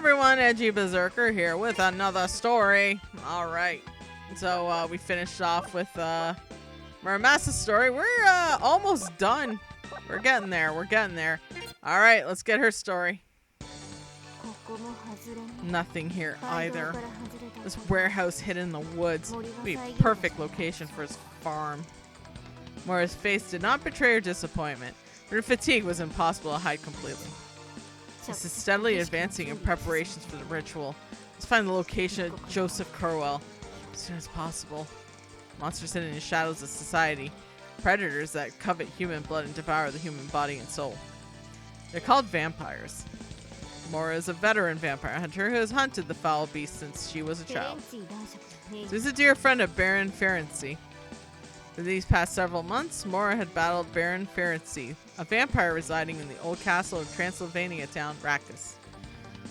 everyone, Edgey Berserker here with another story. Alright, so we finished off with Muramasa's story. We're almost done. We're getting there, Alright, let's get her story. Nothing here either. This warehouse hidden in the woods would be a perfect location for his farm. Mora's face did not betray her disappointment, but her fatigue was impossible to hide completely. This is steadily advancing in preparations for the ritual. Let's find the location of Joseph Curwell as soon as possible. Monsters hidden in the shadows of society. Predators that covet human blood and devour the human body and soul. They're called vampires. Mora is a veteran vampire hunter who has hunted the foul beast since she was a child. She's a dear friend of Baron Ferenczi. For these past several months, Mora had battled Baron Ferenczi, a vampire residing in the old castle of Transylvania town, Raktus.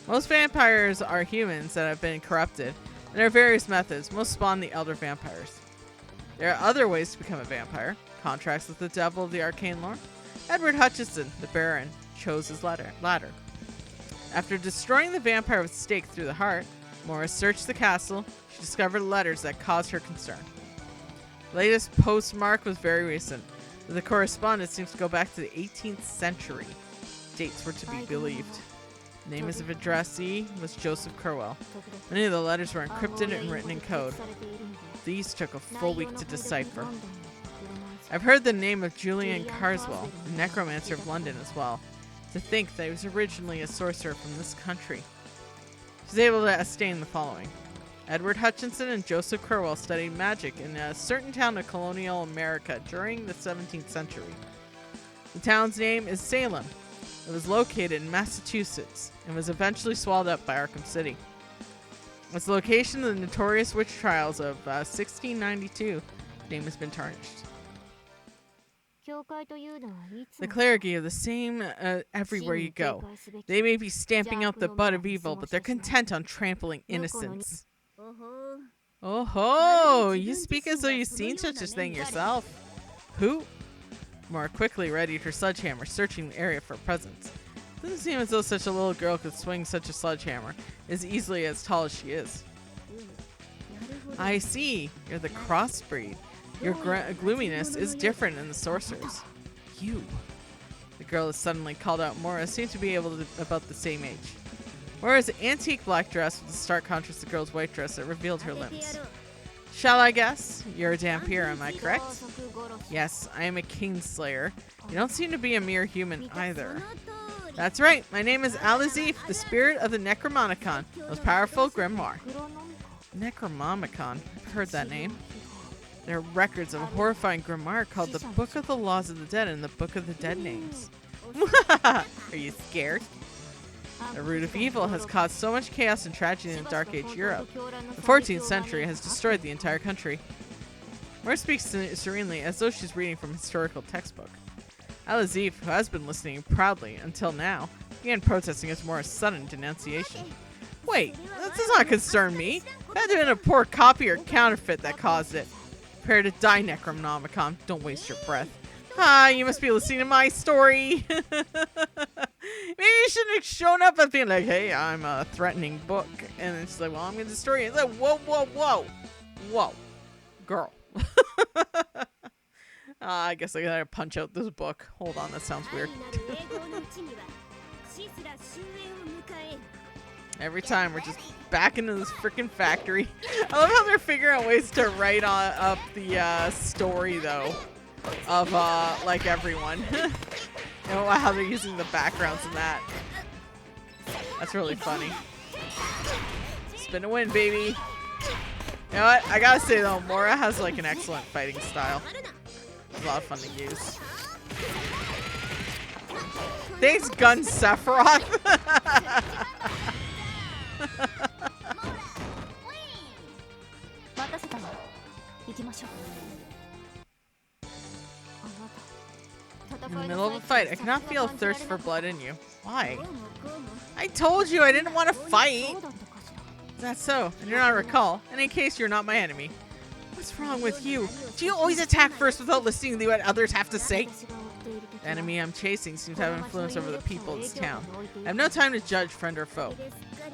Most vampires are humans that have been corrupted, and there are various methods. Most spawn the elder vampires. There are other ways to become a vampire. Contracts with the devil of the arcane lore. Edward Hutchinson, the Baron, chose his ladder. After destroying the vampire with a stake through the heart, Mora searched the castle. She discovered letters that caused her concern. The latest postmark was very recent, but the correspondence seems to go back to the 18th century. Dates were to be believed. The name of the addressee was Joseph Curwell. Many of the letters were encrypted and written in code. These took a full week to decipher. I've heard the name of Julian Carswell, a necromancer of London as well. To think that he was originally a sorcerer from this country. She was able to ascertain the following. Edward Hutchinson and Joseph Curwell studied magic in a certain town of colonial America during the 17th century. The town's name is Salem. It was located in Massachusetts and was eventually swallowed up by Arkham City. It's the location of the notorious witch trials of 1692. The name has been tarnished. The clergy are the same everywhere you go. They may be stamping out the bud of evil, but they're content on trampling innocence. Oh ho! You speak as though you've seen such a thing yourself. Who? Mora quickly readied her sledgehammer, searching the area for presents. Doesn't seem as though such a little girl could swing such a sledgehammer as easily as tall as she is. I see. You're the crossbreed. Your gloominess is different than the sorcerers. You. The girl has suddenly called out Mora, seemed to be able to about the same age. Mora's antique black dress was a stark contrast to the girl's white dress that revealed her limbs. Shall I guess? You're a Dhampir, am I correct? Yes, I am a Kingslayer. You don't seem to be a mere human either. That's right, my name is Alizif, the spirit of the Necronomicon, most powerful grimoire. Necronomicon, I've heard that name. There are records of a horrifying grimoire called the Book of the Laws of the Dead and the Book of the Dead Names. Are you scared? The root of evil has caused so much chaos and tragedy in Dark Age Europe. The 14th century has destroyed the entire country. Mora speaks serenely as though she's reading from a historical textbook. Alizif, who has been listening proudly until now, began protesting against Mora's sudden denunciation. Wait, that does not concern me. It had to have been a poor copy or counterfeit that caused it. Prepare to die, Necronomicon. Don't waste your breath. Ah, you must be listening to my story. Maybe you shouldn't have shown up and being like, hey, I'm a threatening book. And it's like, well, I'm going to destroy you. It's like, whoa, whoa, whoa. Whoa. Girl. I guess I gotta punch out this book. Hold on, that sounds weird. Every time we're just back into this freaking factory. I love how they're figuring out ways to write up the story though of like everyone. You know how they're using the backgrounds in that. That's really funny. Spin a win, baby. You know what? I gotta say though, Mora has like an excellent fighting style. It's a lot of fun to use. Thanks, Gun Sephiroth. In the middle of a fight, I cannot feel a thirst for blood in you. Why? I told you I didn't want to fight. Is that so? I do not recall. In any case, you're not my enemy. What's wrong with you? Do you always attack first without listening to what others have to say? The enemy I'm chasing seems to have influence over the people of this town. I have no time to judge friend or foe.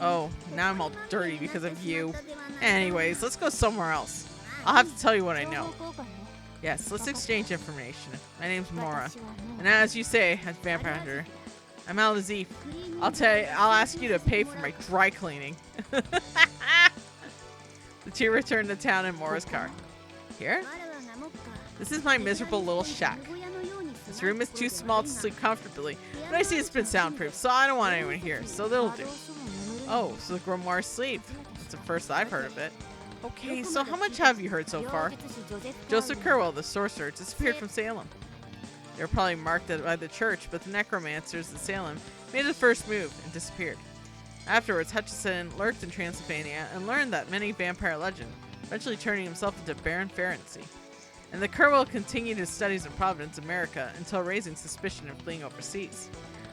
Oh, now I'm all dirty because of you. Anyways, let's go somewhere else. I'll have to tell you what I know. Yes, let's exchange information. My name's Mora, and as you say, as vampire hunter, I'm Al-Azif. I'll ask you to pay for my dry cleaning. The two return to town in Mora's car. Here? This is my miserable little shack. This room is too small to sleep comfortably, but I see it's been soundproof, so I don't want anyone here, so they'll do. Oh, so the grimoire sleep. That's the first I've heard of it. Okay, so how much have you heard so far? Joseph Curwell, the sorcerer, disappeared from Salem. They were probably marked by the church, but the necromancers in Salem made the first move and disappeared. Afterwards, Hutchison lurked in Transylvania and learned that many vampire legend, eventually turning himself into Baron Ferency. And the Curwell continued his studies in Providence, America, until raising suspicion and fleeing overseas.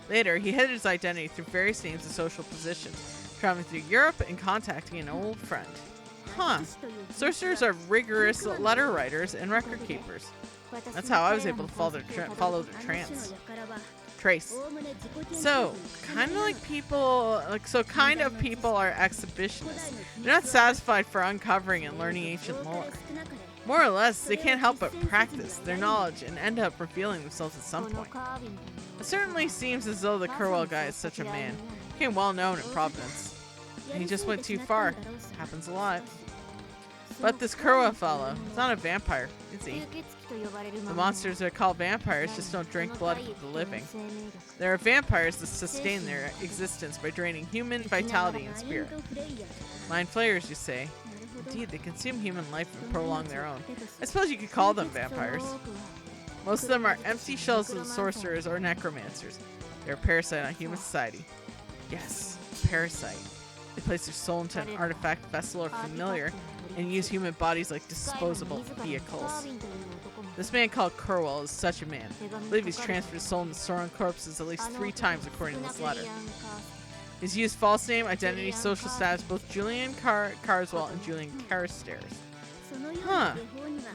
Later, he hid his identity through various names and social positions, traveling through Europe and contacting an old friend. Huh. Sorcerers are rigorous letter writers and record keepers. That's how I was able to follow their trace. So, kind of people are exhibitionists. They're not satisfied for uncovering and learning ancient lore. More or less, they can't help but practice their knowledge and end up revealing themselves at some point. It certainly seems as though the Curwell guy is such a man. He became well known in Providence. And he just went too far. Happens a lot. But this Curwell fellow, he's not a vampire, is he? The monsters that are called vampires just don't drink blood from the living. There are vampires that sustain their existence by draining human vitality and spirit. Mind flayers, you say? Indeed, they consume human life and prolong their own. I suppose you could call them vampires. Most of them are empty shells of sorcerers or necromancers. They're a parasite on human society. Yes, parasite. They place their soul into an artifact, vessel, or familiar, and use human bodies like disposable vehicles. This man called Curwell is such a man. I believe he's transferred his soul into stolen corpses at least 3 times according to this letter. He's used false name, identity, social status, both Julian Carswell and Julian Carstairs. Huh.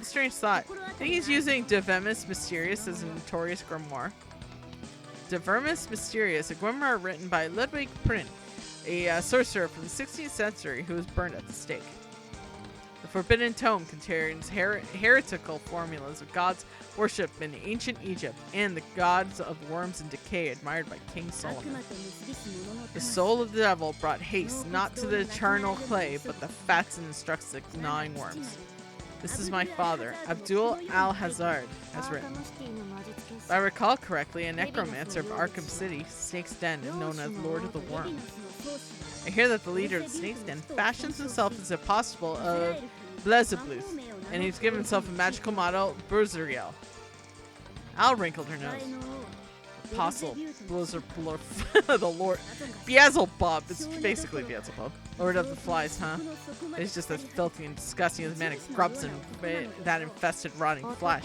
Strange thought. I think he's using De Vermis Mysterious as a notorious grimoire. De Vermis Mysterious, a grimoire written by Ludwig Print, a sorcerer from the 16th century who was burned at the stake. The Forbidden Tome contains heretical formulas of gods worshipped in ancient Egypt and the gods of worms and decay admired by King Solomon. The soul of the devil brought haste not to the charnel clay, but the fats and instructs the gnawing worms. This is my father, Abdul Al-Hazard, has written. If I recall correctly, a necromancer of Arkham City, Snake's Den, is known as Lord of the Worms. I hear that the leader of the Snake's Den fashions himself as a apostle of Beelzebub, and he's given himself a magical motto, Berzeriel. Al wrinkled her nose. Apostle, Beelzebub, the Lord, Beelzebub, it's basically Beelzebub. Lord of the Flies, huh? It's just as filthy and disgusting as a man who grubs and that infested rotting flesh.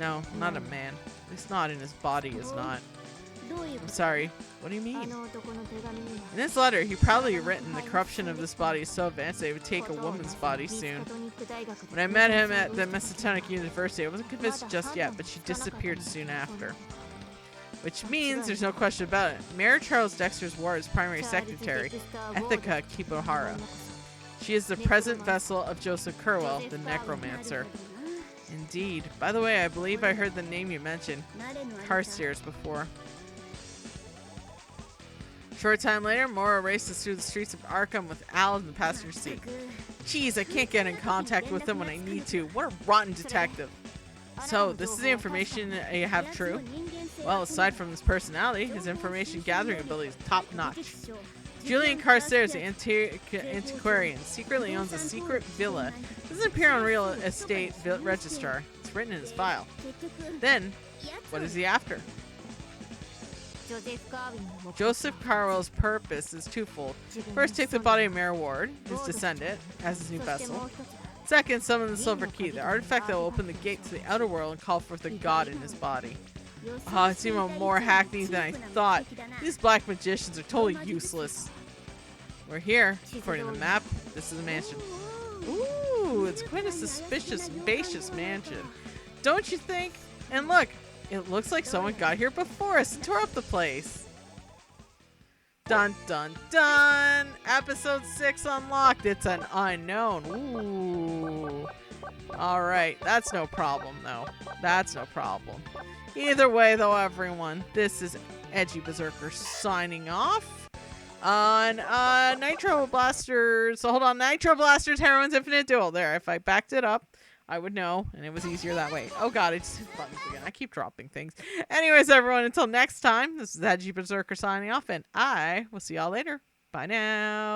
No, not a man. At least not in his body is not. I'm sorry, what do you mean? In this letter, he proudly written the corruption of this body is so advanced that it would take a woman's body soon. When I met him at the Massachusetts University, I wasn't convinced just yet, but she disappeared soon after. Which means there's no question about it. Mayor Charles Dexter's Ward's primary secretary, Ethica Kibohara. She is the present vessel of Joseph Curwell, the necromancer. Indeed. By the way, I believe I heard the name you mentioned, Carstairs, before. Short time later, Mora races through the streets of Arkham with Al in the passenger seat. Jeez, I can't get in contact with him when I need to. What a rotten detective. So, this is the information you have true? Well, aside from his personality, his information gathering ability is top notch. Julian Carstairs, the antiquarian, secretly owns a secret villa. It doesn't appear on real estate registrar. It's written in his file. Then, what is he after? Joseph Carwell's purpose is twofold. First, take the body of Mayor Ward, his descendant, as his new vessel. Second, summon the Silver Key, the artifact that will open the gate to the outer world and call forth the god in his body. Oh, it's even more hackneyed than I thought. These black magicians are totally useless. We're here, according to the map. This is a mansion. Ooh, it's quite a suspicious, spacious mansion. Don't you think? And look, It looks like someone got here before us and tore up the place. Dun dun dun! Episode 6 unlocked. It's an unknown. Ooh. Alright, that's no problem though. That's no problem. Either way though, everyone, this is Edgy Berserker signing off on Nitro Blasters. So hold on, Nitro Blasters Heroines Infinite Duel. There, if I backed it up, I would know, and it was easier that way. Oh god, I just hit buttons again. I keep dropping things. Anyways, everyone, until next time, this is Edgy Berserker signing off, and I will see y'all later. Bye now.